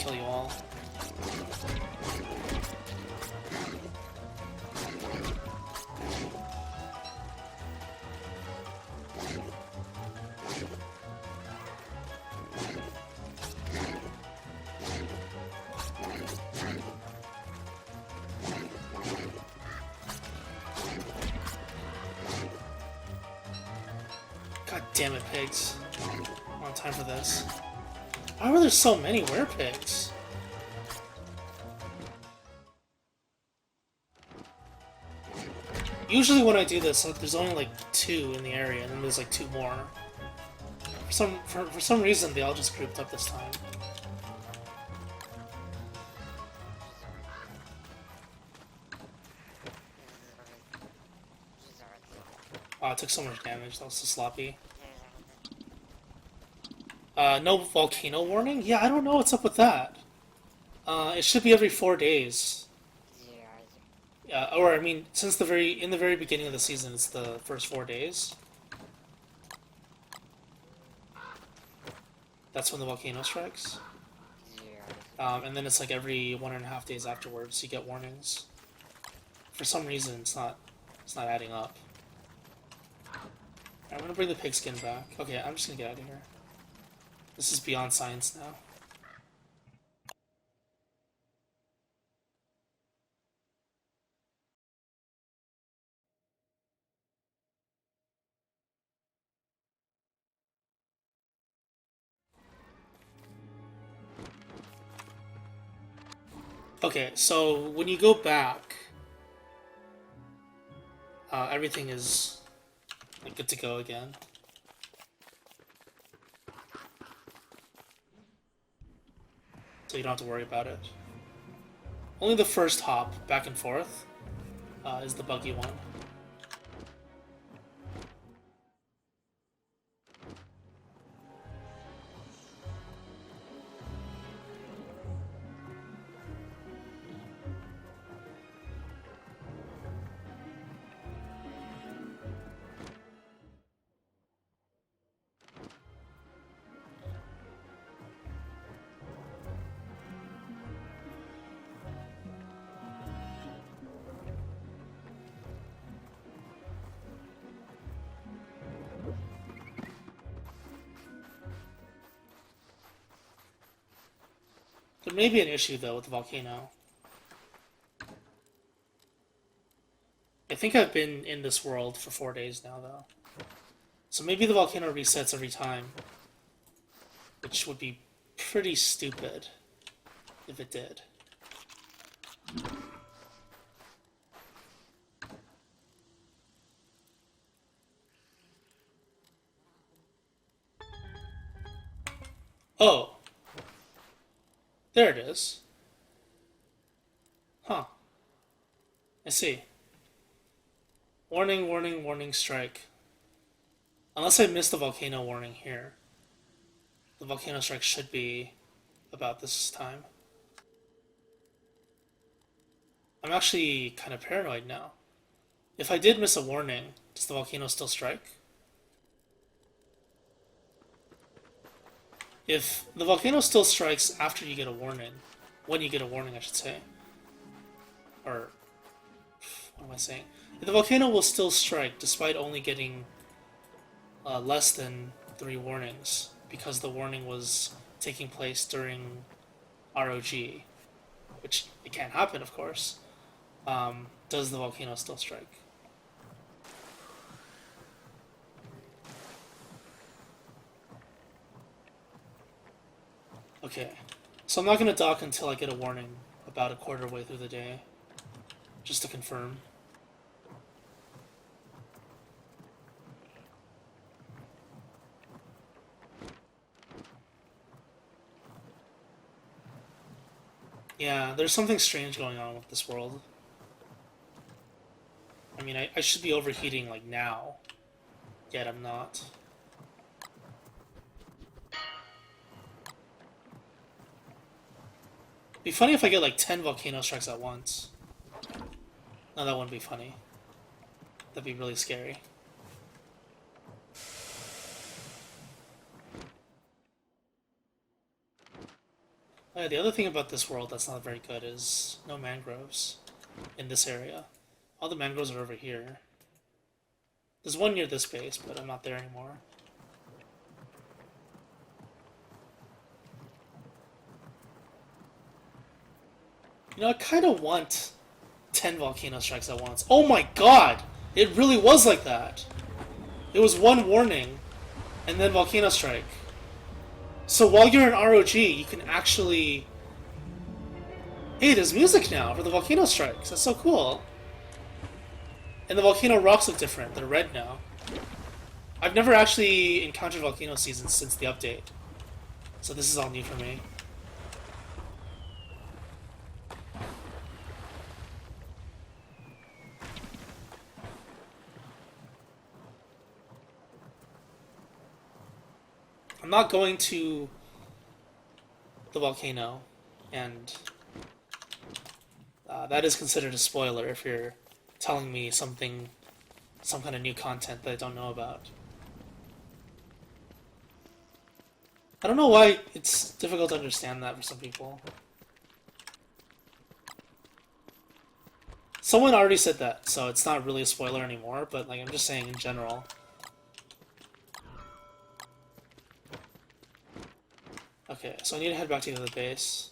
kill you all. God damn it, pigs. I don't have time for this. Why were there so many werepigs? Usually when I do this, there's only like 2 in the area, and then there's like 2 more. For some reason, they all just grouped up this time. Oh, it took so much damage. That was so sloppy. No volcano warning? Yeah, I don't know what's up with that. It should be every 4 days. Or I mean, since in the very beginning of the season, it's the first 4 days. That's when the volcano strikes. And then it's like every 1.5 days afterwards you get warnings. For some reason, it's not adding up. I'm gonna bring the pigskin back. Okay, I'm just gonna get out of here. This is beyond science now. Okay, so when you go back, everything is like good to go again. So you don't have to worry about it. Only the first hop back and forth is the buggy one. There may be an issue though with the volcano. I think I've been in this world for 4 days now though. So maybe the volcano resets every time. Which would be pretty stupid if it did. Oh. There it is. Huh. I see. Warning, warning, warning, strike. Unless I missed the volcano warning here. The volcano strike should be about this time. I'm actually kind of paranoid now. If I did miss a warning, does the volcano still strike? If the volcano still strikes after you get a warning, when you get a warning, I should say, or what am I saying? If the volcano will still strike despite only getting less than 3 warnings, because the warning was taking place during RoG, which it can't happen, of course. Does the volcano still strike? Okay, so I'm not going to dock until I get a warning about a quarter way through the day, just to confirm. Yeah, there's something strange going on with this world. I mean, I should be overheating like now, yet I'm not. It'd be funny if I get like 10 volcano strikes at once. No, that wouldn't be funny. That'd be really scary. Oh, yeah, the other thing about this world that's not very good is no mangroves in this area. All the mangroves are over here. There's one near this base, but I'm not there anymore. You know, I kind of want 10 volcano strikes at once. Oh my god! It really was like that! It was one warning, and then volcano strike. So while you're in RoG, you can actually... Hey, there's music now for the volcano strikes. That's so cool. And the volcano rocks look different. They're red now. I've never actually encountered volcano seasons since the update. So this is all new for me. I'm not going to the volcano, and that is considered a spoiler if you're telling me something, some kind of new content that I don't know about. I don't know why it's difficult to understand that for some people. Someone already said that, so it's not really a spoiler anymore, but like I'm just saying in general. Okay, so I need to head back to the other base.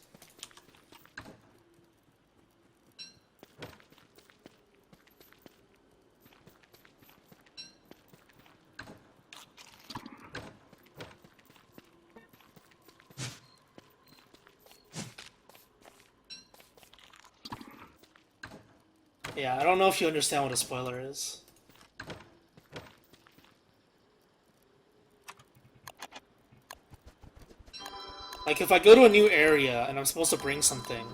Yeah, I don't know if you understand what a spoiler is. Like, if I go to a new area and I'm supposed to bring something,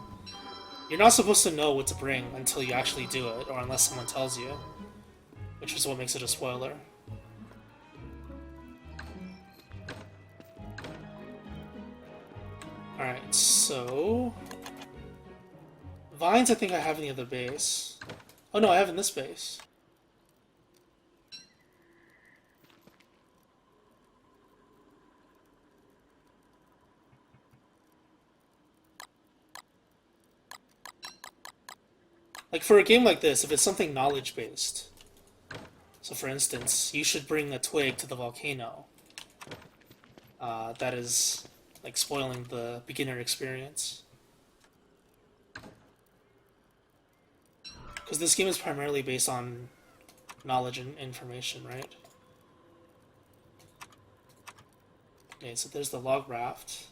you're not supposed to know what to bring until you actually do it, or unless someone tells you, which is what makes it a spoiler. Alright, so... Vines I think I have in the other base. Oh no, I have in this base. Like, for a game like this, if it's something knowledge-based, so for instance, you should bring a twig to the volcano. That is, like, spoiling the beginner experience. Because this game is primarily based on knowledge and information, right? Okay, so there's the log raft.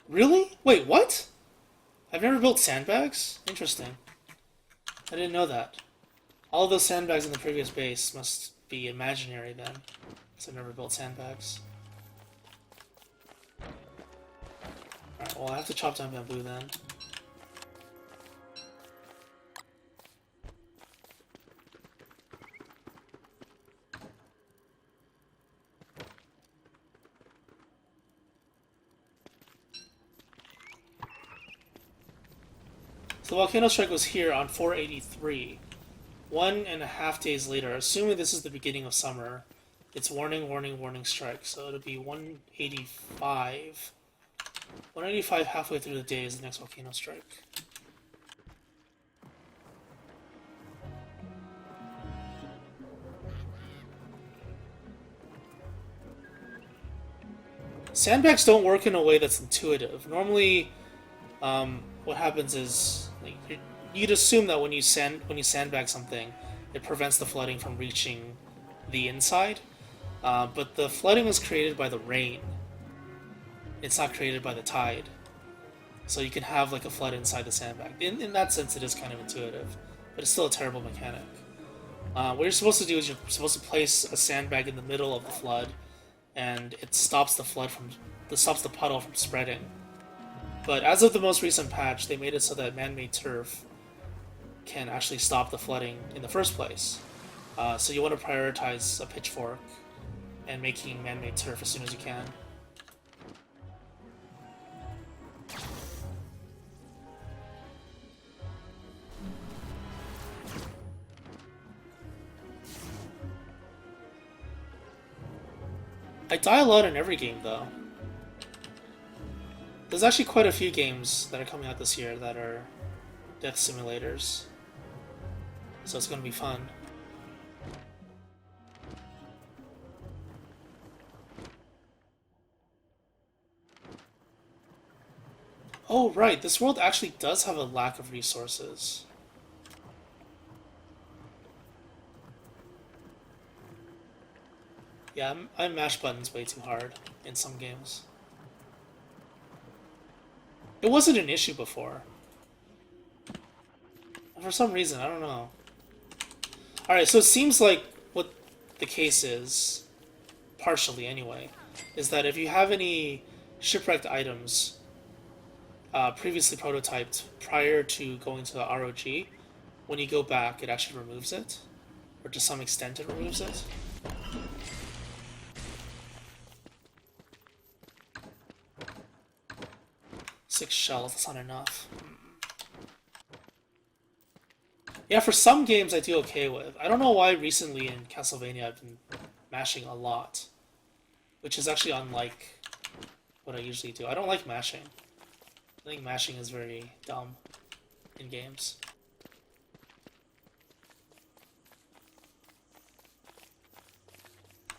Really? Wait, what? I've never built sandbags? Interesting. I didn't know that. All of those sandbags in the previous base must be imaginary then, because I've never built sandbags. Alright, well I have to chop down bamboo then. So the volcano strike was here on 483. 1.5 days later, assuming this is the beginning of summer, it's warning, warning, warning strike. So it'll be 185. 185 halfway through the day is the next volcano strike. Sandbags don't work in a way that's intuitive. Normally, what happens is like, you'd assume that when you sandbag something, it prevents the flooding from reaching the inside. But the flooding was created by the rain. It's not created by the tide. So you can have like a flood inside the sandbag. In that sense, it is kind of intuitive, but it's still a terrible mechanic. What you're supposed to do is you're supposed to place a sandbag in the middle of the flood, and it stops the puddle from spreading. But as of the most recent patch, they made it so that man-made turf can actually stop the flooding in the first place. So you want to prioritize a pitchfork and making man-made turf as soon as you can. I die a lot in every game, though. There's actually quite a few games that are coming out this year that are death simulators. So it's gonna be fun. Oh, right, this world actually does have a lack of resources. Yeah, I mash buttons way too hard in some games. It wasn't an issue before. For some reason, I don't know. Alright, so it seems like what the case is, partially anyway, is that if you have any shipwrecked items previously prototyped prior to going to the RoG, when you go back, it actually removes it. Or to some extent, it removes it. Six shells, that's not enough. Yeah, for some games I do okay with. I don't know why recently in Castlevania I've been mashing a lot. Which is actually unlike what I usually do. I don't like mashing. I think mashing is very dumb in games.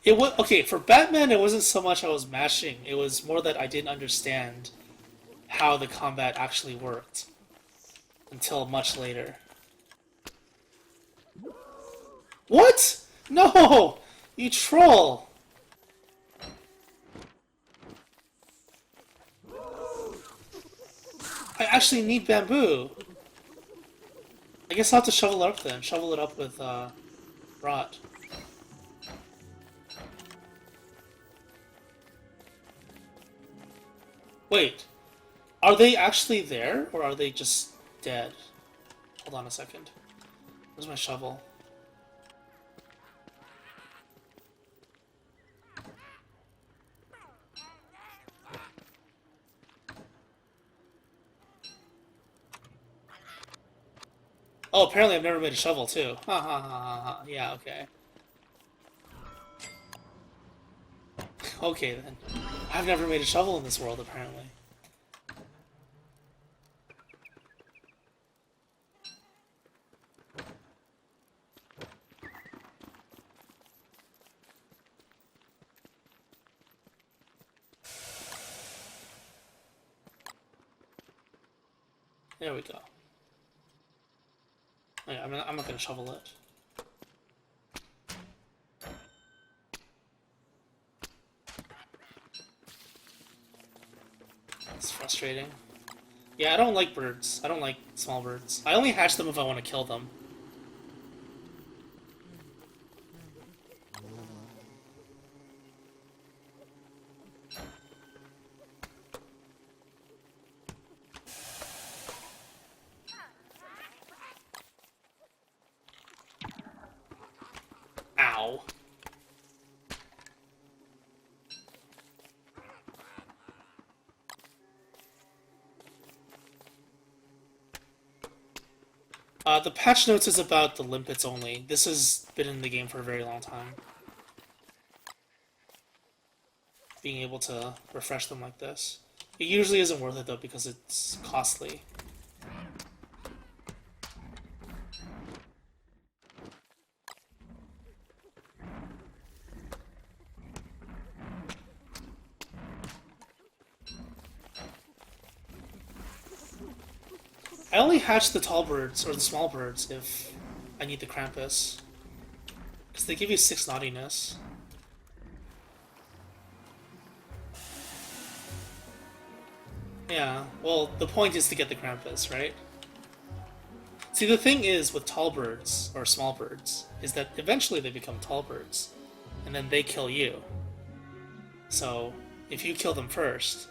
It was okay for Batman. It wasn't so much I was mashing. It was more that I didn't understand how the combat actually worked until much later. What? No! You troll! I actually need bamboo. I guess I'll have to shovel it up then. Shovel it up with rot. Wait, are they actually there, or are they just dead? Hold on a second. Where's my shovel? Oh, apparently I've never made a shovel, too. Ha ha ha ha ha. Yeah, okay. Okay, then. I've never made a shovel in this world, apparently. There we go. Oh, yeah, I'm not gonna shovel it. It's frustrating. Yeah, I don't like birds. I don't like small birds. I only hatch them if I want to kill them. Ow. The patch notes is about the limpets only. This has been in the game for a very long time. Being able to refresh them like this. It usually isn't worth it though because it's costly. I only hatch the tall birds, or the small birds, if I need the Krampus. Because they give you 6 naughtiness. Yeah, well, the point is to get the Krampus, right? See, the thing is with tall birds, or small birds, is that eventually they become tall birds. And then they kill you. So, if you kill them first,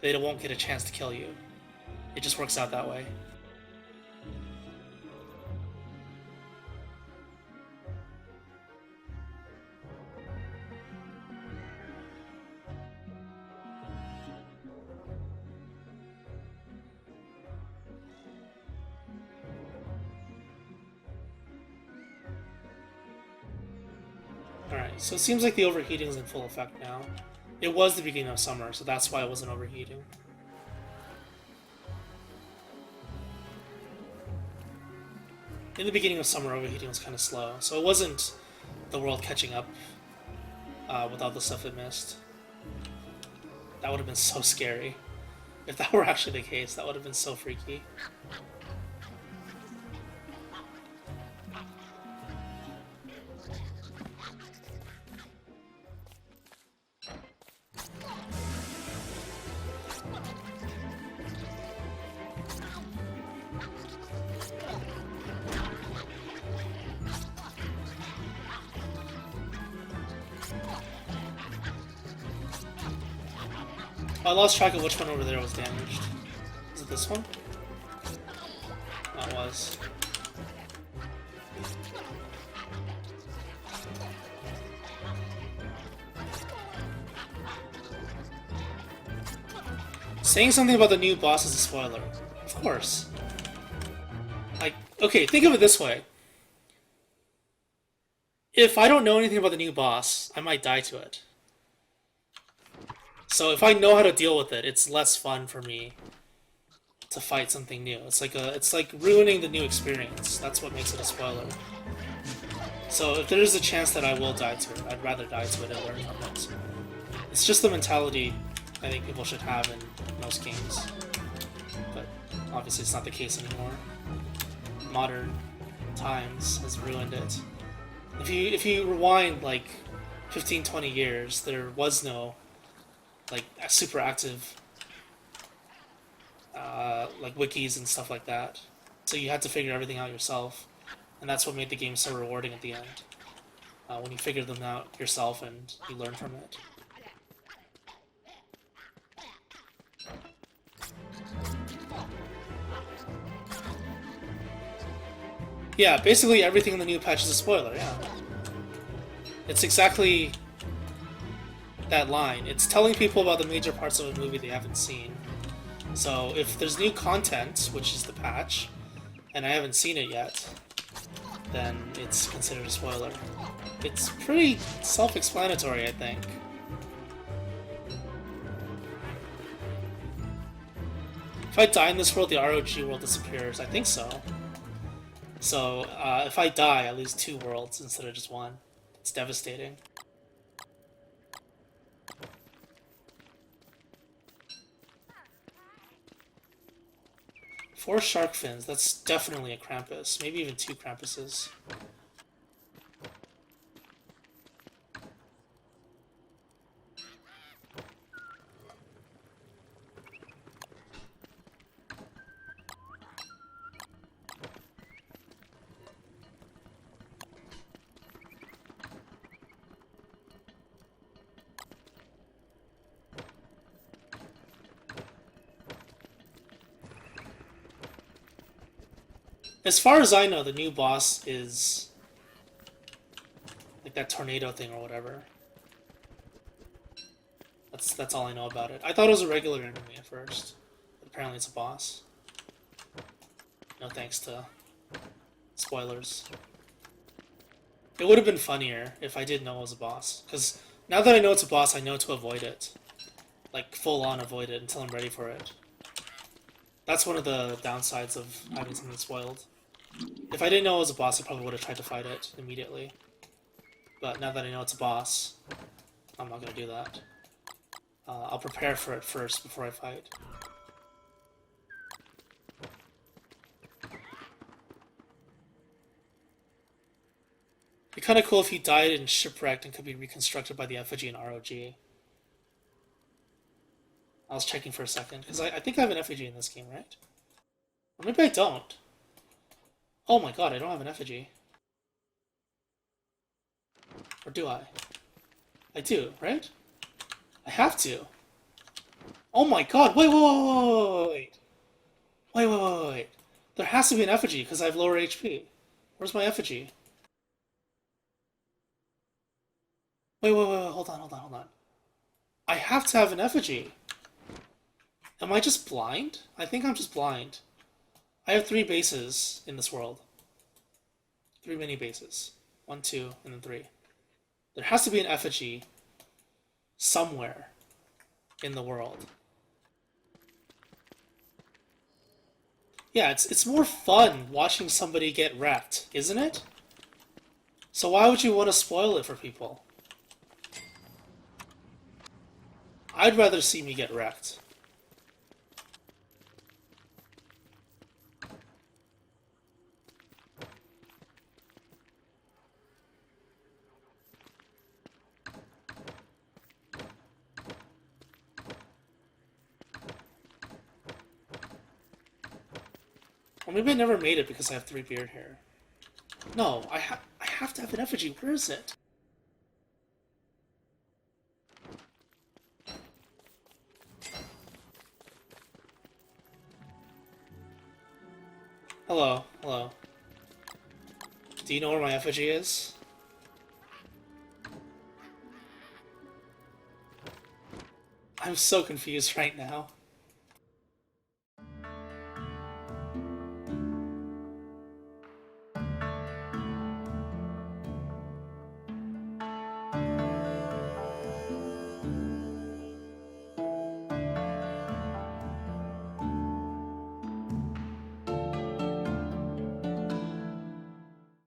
they won't get a chance to kill you. It just works out that way. Alright. Alright, so it seems like the overheating is in full effect now. It was the beginning of summer, so that's why it wasn't overheating. In the beginning of summer, overheating was kind of slow, so it wasn't the world catching up with all the stuff it missed. That would have been so scary. If that were actually the case, that would have been so freaky. I lost track of which one over there was damaged. Is it this one? That was. Saying something about the new boss is a spoiler. Of course. Like, okay, think of it this way. If I don't know anything about the new boss, I might die to it. So if I know how to deal with it, it's less fun for me to fight something new. It's like ruining the new experience. That's what makes it a spoiler. So if there is a chance that I will die to it, I'd rather die to it and learn from it. It's just the mentality I think people should have in most games. But obviously it's not the case anymore. Modern times has ruined it. If you rewind like 15, 20 years, there was no like super active like wikis and stuff like that. So you had to figure everything out yourself, and that's what made the game so rewarding at the end. When you figure them out yourself and you learn from it. Yeah, basically everything in the new patch is a spoiler, yeah. It's exactly that line. It's telling people about the major parts of a movie they haven't seen. So if there's new content, which is the patch, and I haven't seen it yet, then it's considered a spoiler. It's pretty self-explanatory, I think. If I die in this world, the RoG world disappears. I think so. So if I die, I lose 2 worlds instead of just 1. It's devastating. 4 shark fins, that's definitely a Krampus. Maybe even 2 Krampuses. As far as I know, the new boss is like that tornado thing or whatever. That's all I know about it. I thought it was a regular enemy at first, but apparently it's a boss. No thanks to spoilers. It would have been funnier if I did know it was a boss, because now that I know it's a boss, I know to avoid it. Like, full-on avoid it until I'm ready for it. That's one of the downsides of having something spoiled. If I didn't know it was a boss, I probably would have tried to fight it immediately. But now that I know it's a boss, I'm not going to do that. I'll prepare for it first before I fight. It'd be kind of cool if he died and shipwrecked and could be reconstructed by the effigy in RoG. I was checking for a second, because I think I have an effigy in this game, right? Or maybe I don't. Oh my god, I don't have an effigy. Or do I? I do, right? I have to. Oh my god, wait. Wait. There has to be an effigy, because I have lower HP. Where's my effigy? Wait, hold on. I have to have an effigy. Am I just blind? I think I'm just blind. I have 3 bases in this world. 3 mini bases. 1, 2, and then 3. There has to be an effigy somewhere in the world. Yeah, it's more fun watching somebody get wrecked, isn't it? So why would you want to spoil it for people? I'd rather see me get wrecked. Or maybe I never made it because I have 3 beard hair. No, I have to have an effigy. Where is it? Hello, hello. Do you know where my effigy is? I'm so confused right now.